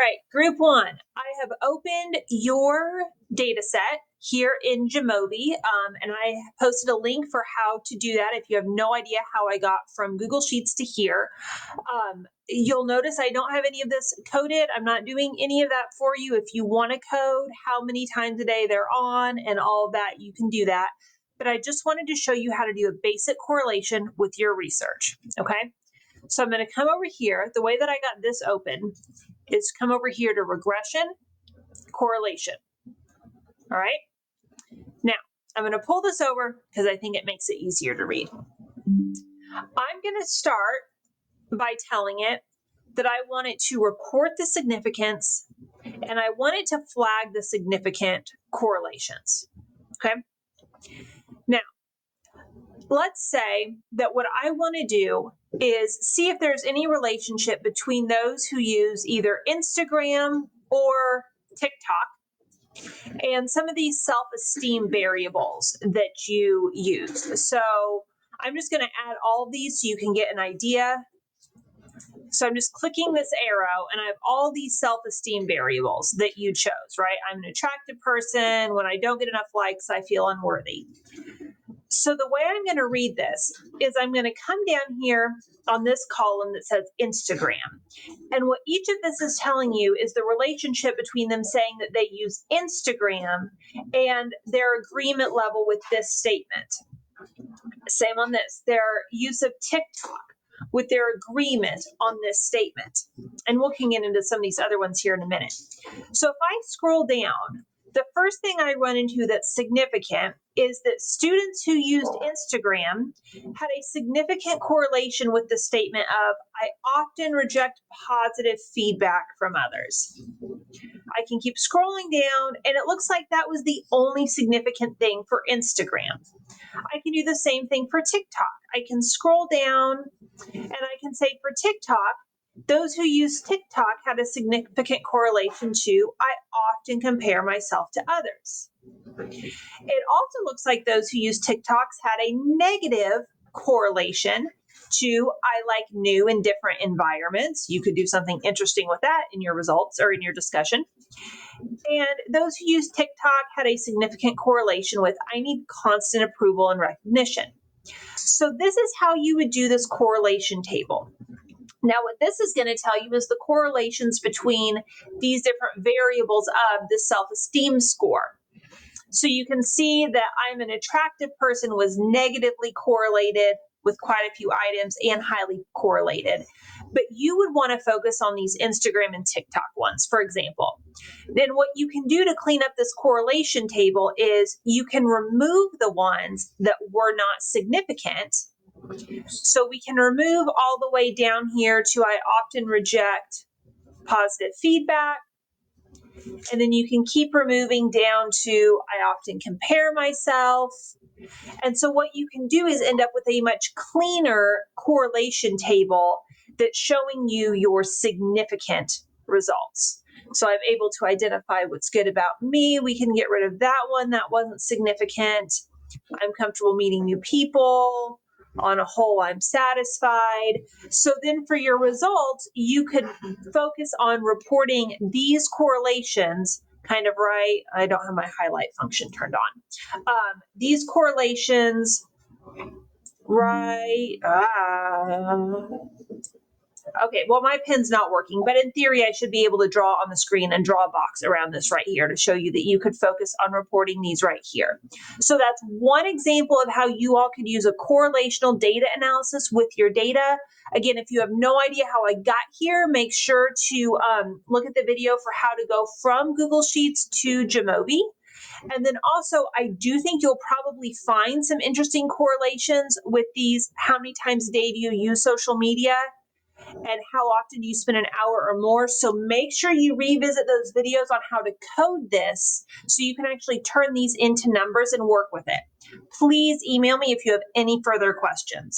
right, group one. I have opened your data set here in Jamovi, and I posted a link for how to do that if you have no idea how I got from Google Sheets to here. You'll notice I don't have any of this coded. I'm not doing any of that for you. If you want to code how many times a day they're on and all of that, you can do that. But I just wanted to show you how to do a basic correlation with your research, okay? So I'm going to come over here. The way that I got this open is come over here to regression, correlation. All right. Now, I'm going to pull this over because I think it makes it easier to read. I'm going to start by telling it that I want it to report the significance and I want it to flag the significant correlations. Okay. Now, let's say that what I want to do is see if there's any relationship between those who use either Instagram or TikTok and some of these self-esteem variables that you use. So I'm just going to add all of these so you can get an idea. So I'm just clicking this arrow and I have all these self-esteem variables that you chose, right? I'm an attractive person. When I don't get enough likes, I feel unworthy. So the way I'm going to read this is I'm going to come down here on this column that says Instagram. And what each of this is telling you is the relationship between them saying that they use Instagram and their agreement level with this statement. Same on this, their use of TikTok with their agreement on this statement. And we'll get into some of these other ones here in a minute. So if I scroll down, the first thing I run into that's significant is that students who used Instagram had a significant correlation with the statement of, I often reject positive feedback from others. I can keep scrolling down, and it looks like that was the only significant thing for Instagram. I can do the same thing for TikTok. I can scroll down, and I can say for TikTok, those who use TikTok had a significant correlation to, I often compare myself to others. It also looks like those who use TikToks had a negative correlation to, I like new and different environments. You could do something interesting with that in your results or in your discussion. And those who use TikTok had a significant correlation with, I need constant approval and recognition. So this is how you would do this correlation table. Now, what this is going to tell you is the correlations between these different variables of the self-esteem score. So you can see that I'm an attractive person was negatively correlated with quite a few items and highly correlated. But you would want to focus on these Instagram and TikTok ones, for example. Then what you can do to clean up this correlation table is you can remove the ones that were not significant. So we can remove all the way down here to I often reject positive feedback. And then you can keep removing down to I often compare myself. And so what you can do is end up with a much cleaner correlation table that's showing you your significant results. So I'm able to identify what's good about me. We can get rid of that one. That wasn't significant. I'm comfortable meeting new people. On a whole, I'm satisfied. So then for your results, you could focus on reporting these correlations kind of right. I don't have my highlight function turned on. These correlations right. Okay, well, my pen's not working, but in theory, I should be able to draw on the screen and draw a box around this right here to show you that you could focus on reporting these right here. So that's one example of how you all could use a correlational data analysis with your data. Again, if you have no idea how I got here, make sure to look at the video for how to go from Google Sheets to Jamovi. And then also, I do think you'll probably find some interesting correlations with these. How many times a day do you use social media? And how often do you spend an hour or more? So make sure you revisit those videos on how to code this so you can actually turn these into numbers and work with it. Please email me if you have any further questions.